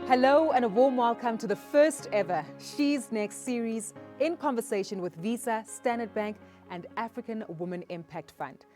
Hello and a warm welcome to the first ever She's Next series in conversation with Visa, Standard Bank and African Women Impact Fund.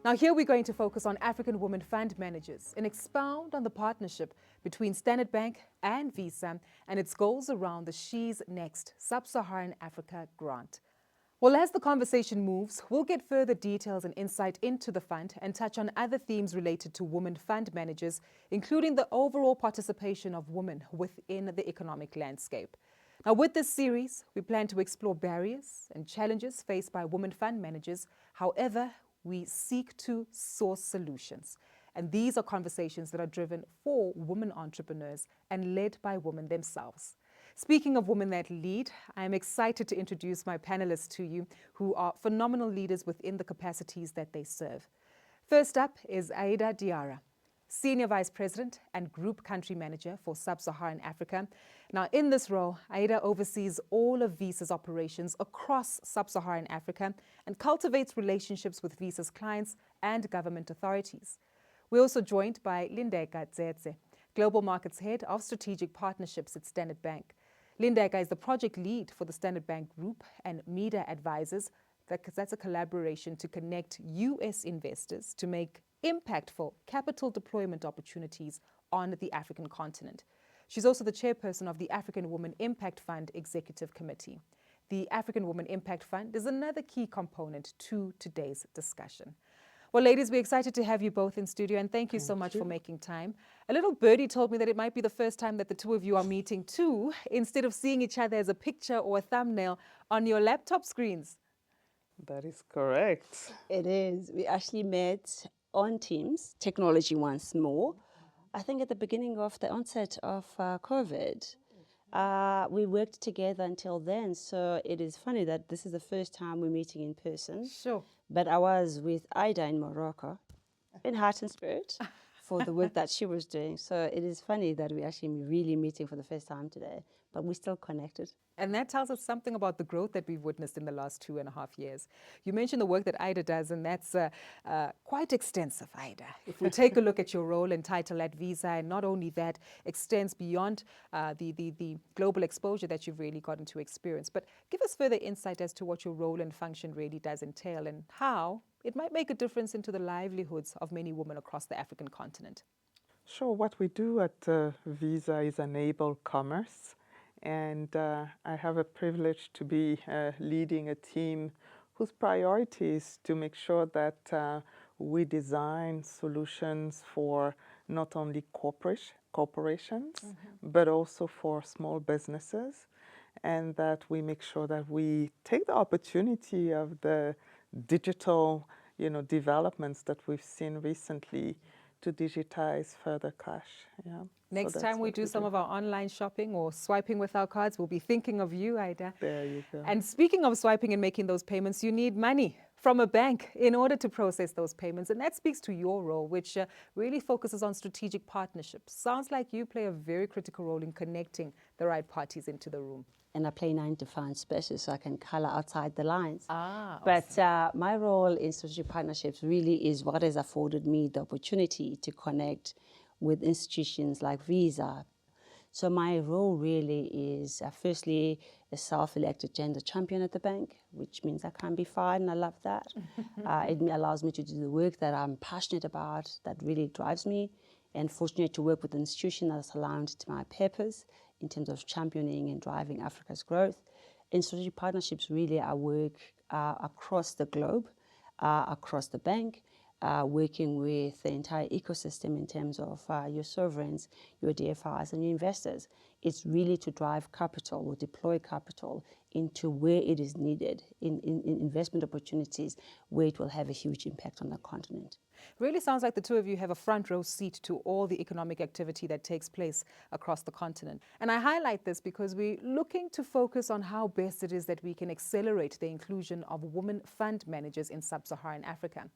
Now here we're going to focus on African women fund managers and expound on the partnership between Standard Bank and Visa and its goals around the She's Next Sub-Saharan Africa grant. Well, as the conversation moves, we'll get further details and insight into the fund and touch on other themes related to women fund managers, including the overall participation of women within the economic landscape. Now, with this series, we plan to explore barriers and challenges faced by women fund managers. However, we seek to source solutions. And these are conversations that are driven for women entrepreneurs and led by women themselves. Speaking of women that lead, I am excited to introduce my panelists to you who are phenomenal leaders within the capacities that they serve. First up is Aida Diarra, Senior Vice President and Group Country Manager for Sub-Saharan Africa. Now, in this role, Aida oversees all of Visa's operations across Sub-Saharan Africa and cultivates relationships with Visa's clients and government authorities. We're also joined by Lindeka, Global Markets Head of Strategic Partnerships at Standard Bank. Lindeka is the project lead for the Standard Bank Group and MEDA Advisors. That's a collaboration to connect U.S. investors to make impactful capital deployment opportunities on the African continent. She's also the chairperson of the African Women Impact Fund Executive Committee. The African Women Impact Fund is another key component to today's discussion. Well, ladies, we're excited to have you both in studio, and thank you so much for making time. A little birdie told me that it might be the first time that the two of you are meeting too, instead of seeing each other as a picture or a thumbnail on your laptop screens. That is correct. It is. We actually met on Teams, technology once more. I think at the beginning of the onset of COVID. We worked together until then, so it is funny that this is the first time we're meeting in person. Sure. But I was with Aida in Morocco, in heart and spirit, for the work that she was doing. So it is funny that we're actually really meeting for the first time today, but we're still connected. And that tells us something about the growth that we've witnessed in the last 2.5 years. You mentioned the work that Aida does, and that's quite extensive, Aida. If we take a look at your role and title at Visa, and not only that, extends beyond the global exposure that you've really gotten to experience. But give us further insight as to what your role and function really does entail and how it might make a difference into the livelihoods of many women across the African continent. Sure, what we do at Visa is enable commerce. And I have a privilege to be leading a team whose priority is to make sure that we design solutions for not only corporations, but also for small businesses, and that we make sure that we take the opportunity of the digital, developments that we've seen recently to digitize further cash. Yeah. Next time we do some of our online shopping or swiping with our cards, we'll be thinking of you, Aida. There you go. And speaking of swiping and making those payments, you need money from a bank in order to process those payments. And that speaks to your role, which really focuses on strategic partnerships. Sounds like you play a very critical role in connecting the right parties into the room. And I play 9 to 5 special, so I can color outside the lines. Awesome. But my role in strategic partnerships really is what has afforded me the opportunity to connect with institutions like Visa. So my role really is firstly a self-elected gender champion at the bank, which means I can't be fired, and I love that. It allows me to do the work that I'm passionate about, that really drives me, and fortunate to work with an institution that's aligned to my purpose in terms of championing and driving Africa's growth. In strategic partnerships, really I work across the globe, across the bank, working with the entire ecosystem in terms of your sovereigns, your DFIs and your investors. It's really to drive capital or deploy capital into where it is needed in investment opportunities where it will have a huge impact on the continent. Really sounds like the two of you have a front row seat to all the economic activity that takes place across the continent. And I highlight this because we're looking to focus on how best it is that we can accelerate the inclusion of women fund managers in sub-Saharan Africa.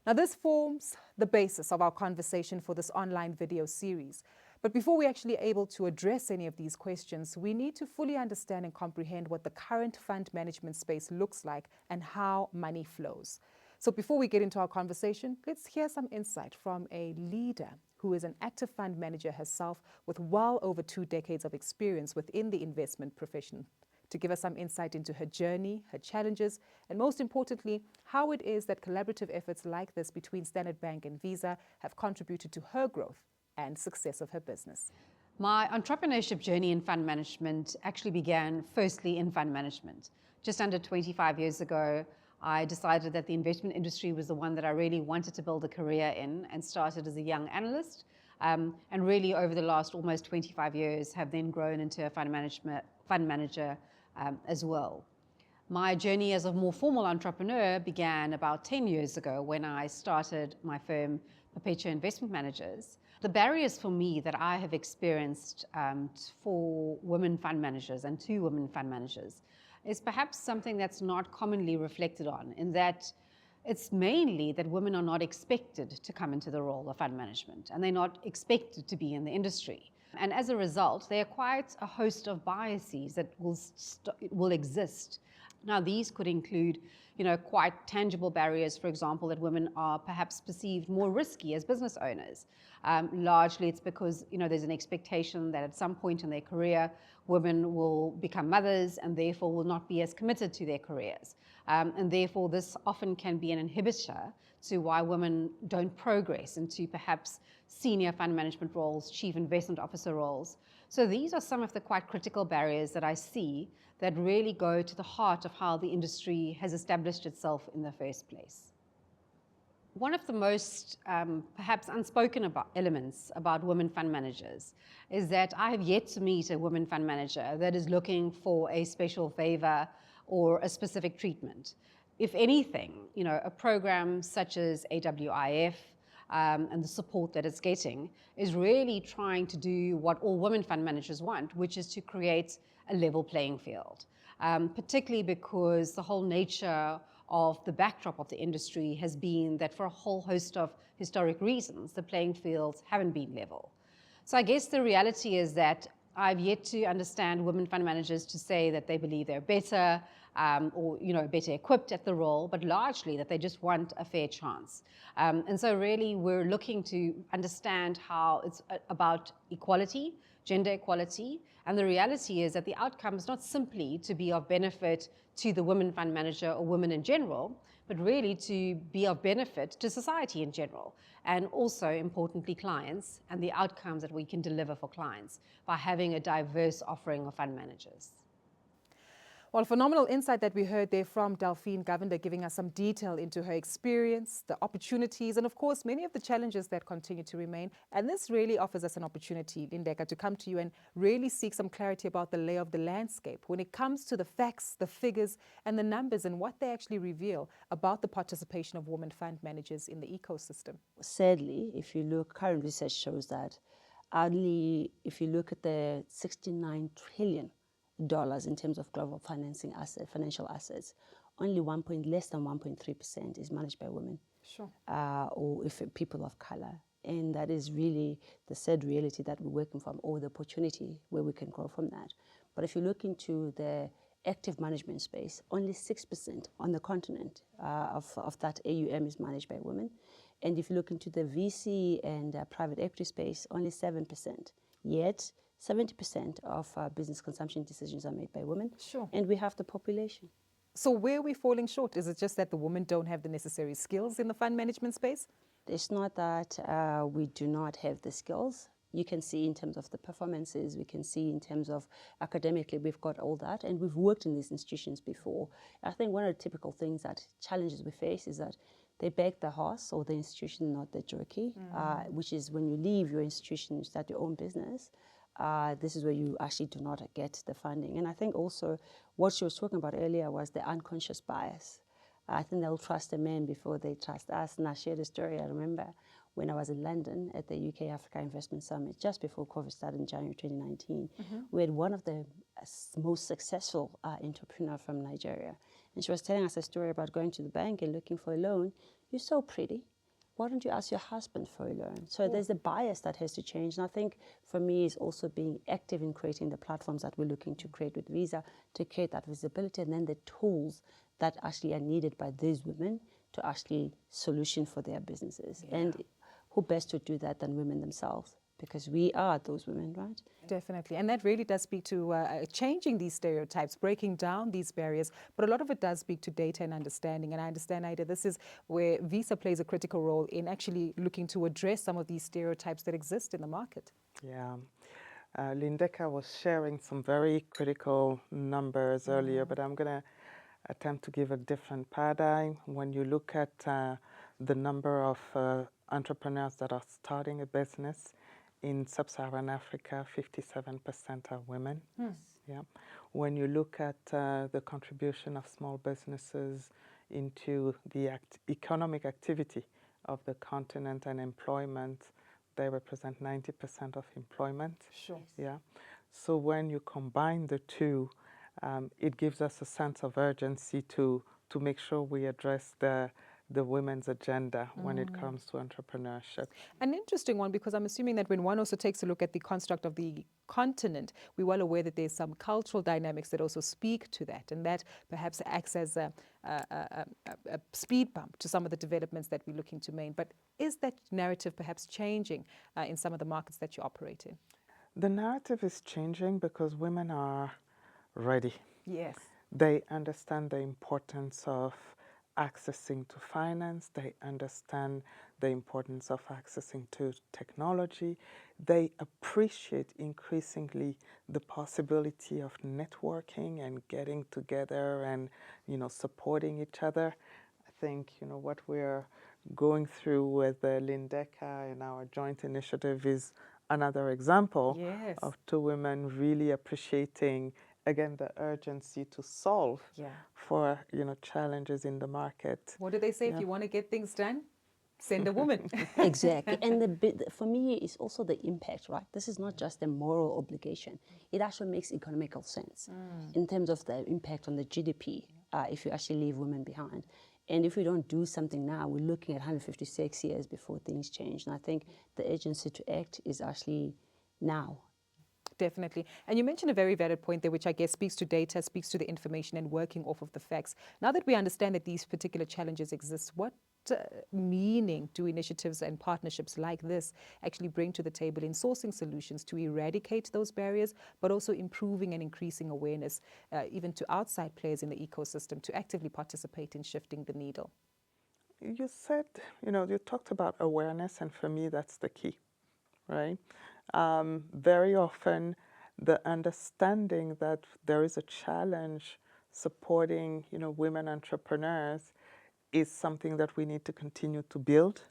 Now, this forms the basis of our conversation for this online video series. But before we're actually able to address any of these questions, we need to fully understand and comprehend what the current fund management space looks like and how money flows. So before we get into our conversation, let's hear some insight from a leader who is an active fund manager herself with well over 2 decades of experience within the investment profession, to give us some insight into her journey, her challenges, and most importantly, how it is that collaborative efforts like this between Standard Bank and Visa have contributed to her growth and success of her business. My entrepreneurship journey in fund management actually began firstly in fund management. Just under 25 years ago, I decided that the investment industry was the one that I really wanted to build a career in, and started as a young analyst. And really over the last almost 25 years have then grown into a fund manager as well. My journey as a more formal entrepreneur began about 10 years ago when I started my firm, Perpetua Investment Managers. The barriers for me that I have experienced for women fund managers and to women fund managers is perhaps something that's not commonly reflected on, in that it's mainly that women are not expected to come into the role of fund management, and they're not expected to be in the industry. And as a result, there are quite a host of biases that will exist. Now, these could include, quite tangible barriers, for example, that women are perhaps perceived more risky as business owners. Largely, it's because, there's an expectation that at some point in their career, women will become mothers and therefore will not be as committed to their careers. And therefore, this often can be an inhibitor to why women don't progress into perhaps senior fund management roles, chief investment officer roles. So these are some of the quite critical barriers that I see that really go to the heart of how the industry has established itself in the first place. One of the most perhaps unspoken elements about women fund managers is that I have yet to meet a women fund manager that is looking for a special favor or a specific treatment. If anything, a program such as AWIF and the support that it's getting is really trying to do what all women fund managers want, which is to create a level playing field, particularly because the whole nature of the backdrop of the industry has been that for a whole host of historic reasons, the playing fields haven't been level. So I guess the reality is that I've yet to understand women fund managers to say that they believe they're better or better equipped at the role, but largely that they just want a fair chance. And so really we're looking to understand how it's about equality, gender equality, and the reality is that the outcome is not simply to be of benefit to the women fund manager or women in general, but really to be of benefit to society in general, and also importantly clients and the outcomes that we can deliver for clients by having a diverse offering of fund managers. Well, phenomenal insight that we heard there from Delphine Govender, giving us some detail into her experience, the opportunities, and of course, many of the challenges that continue to remain. And this really offers us an opportunity, Lindeka, to come to you and really seek some clarity about the lay of the landscape when it comes to the facts, the figures, and the numbers, and what they actually reveal about the participation of women fund managers in the ecosystem. Sadly, if you look, current research shows that only if you look at the $69 trillion in terms of global financial assets, only less than 1.3% is managed by women. Sure. Or if people of color. And that is really the sad reality that we're working from, or the opportunity where we can grow from that. But if you look into the active management space, only 6% on the continent of that AUM is managed by women. And if you look into the VC and private equity space, only 7%. Yet, 70% of business consumption decisions are made by women. Sure. And we have the population. So where are we falling short? Is it just that the women don't have the necessary skills in the fund management space? It's not that we do not have the skills. You can see in terms of the performances, we can see in terms of academically, we've got all that, and we've worked in these institutions before. I think one of the typical things challenges we face is that they beg the horse or the institution, not the jockey, which is when you leave your institution, you start your own business. This is where you actually do not get the funding. And I think also what she was talking about earlier was the unconscious bias. I think they'll trust a man before they trust us. And I shared a story, I remember, when I was in London at the UK Africa Investment Summit, just before COVID started in January 2019. We had one of the most successful entrepreneurs from Nigeria. And she was telling us a story about going to the bank and looking for a loan. You're so pretty. Why don't you ask your husband for a loan? So there's a bias that has to change. And I think for me is also being active in creating the platforms that we're looking to create with Visa to create that visibility, and then the tools that actually are needed by these women to actually solution for their businesses. And who best to do that than women themselves? Because we are those women, right? Definitely. And that really does speak to changing these stereotypes, breaking down these barriers. But a lot of it does speak to data and understanding. And I understand, Aida, this is where Visa plays a critical role in actually looking to address some of these stereotypes that exist in the market. Yeah. Lindeka was sharing some very critical numbers earlier, but I'm going to attempt to give a different paradigm. When you look at the number of entrepreneurs that are starting a business, in sub-Saharan Africa, 57% are women. Yeah. When you look at the contribution of small businesses into the economic activity of the continent and employment, they represent 90% of employment. Sure. Yeah. So when you combine the two, it gives us a sense of urgency to make sure we address the women's agenda when it comes to entrepreneurship. An interesting one, because I'm assuming that when one also takes a look at the construct of the continent, we're well aware that there's some cultural dynamics that also speak to that, and that perhaps acts as a speed bump to some of the developments that we're looking to make. But is that narrative perhaps changing in some of the markets that you operate in? The narrative is changing because women are ready. Yes. They understand the importance of accessing to finance. They understand the importance of accessing to technology. They appreciate increasingly the possibility of networking and getting together and, supporting each other. I think, what we're going through with Lindeka and our joint initiative is another example of two women really appreciating, again, the urgency to solve for challenges in the market. What do they say? If you want to get things done, send a woman. Exactly. And for me, it's also the impact, right? This is not just a moral obligation. It actually makes economical sense in terms of the impact on the GDP if you actually leave women behind. And if we don't do something now, we're looking at 156 years before things change. And I think the urgency to act is actually now. Definitely. And you mentioned a very valid point there, which I guess speaks to data, speaks to the information and working off of the facts. Now that we understand that these particular challenges exist, what meaning do initiatives and partnerships like this actually bring to the table in sourcing solutions to eradicate those barriers, but also improving and increasing awareness, even to outside players in the ecosystem, to actively participate in shifting the needle? You said, you talked about awareness, and for me, that's the key, right? Very often, the understanding that there is a challenge supporting, women entrepreneurs is something that we need to continue to build.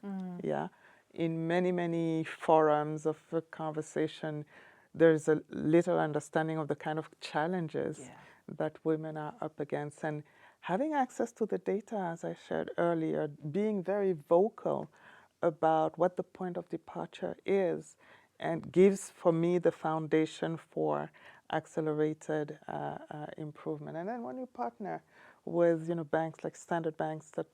Yeah, in many forums of conversation, there's a little understanding of the kind of challenges that women are up against, and having access to the data, as I shared earlier, being very vocal about what the point of departure is, and gives, for me, the foundation for accelerated improvement. And then when you partner with, banks like standard banks that,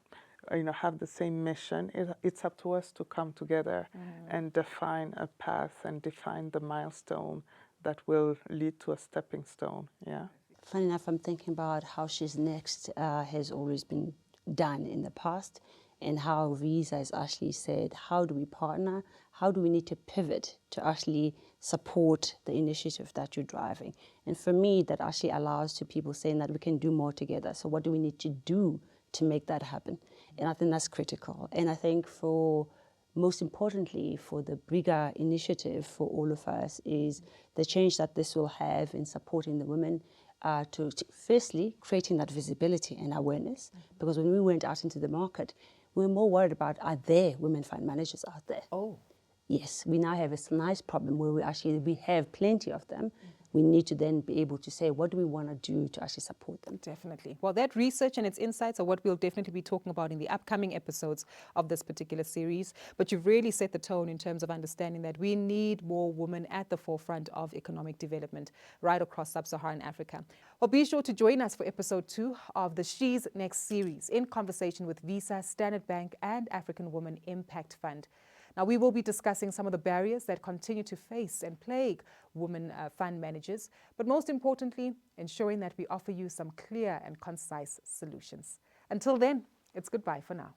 have the same mission, it's up to us to come together and define a path and define the milestone that will lead to a stepping stone. Yeah. Funny enough, I'm thinking about how She's Next has always been done in the past, and how Visa has actually said, how do we partner? How do we need to pivot to actually support the initiative that you're driving? And for me, that actually allows to people saying that we can do more together. So what do we need to do to make that happen? And I think that's critical. And I think most importantly, for the bigger initiative for all of us is the change that this will have in supporting the women to firstly, creating that visibility and awareness. Because when we went out into the market, we were more worried about, are there women fund managers out there? Oh. Yes, we now have a nice problem where we have plenty of them. We need to then be able to say, what do we want to do to actually support them? Definitely. Well, that research and its insights are what we'll definitely be talking about in the upcoming episodes of this particular series. But you've really set the tone in terms of understanding that we need more women at the forefront of economic development right across sub-Saharan Africa. Well, be sure to join us for episode 2 of the She's Next series in conversation with Visa, Standard Bank and African Women Impact Fund. Now, we will be discussing some of the barriers that continue to face and plague women fund managers, but most importantly, ensuring that we offer you some clear and concise solutions. Until then, It's goodbye for now.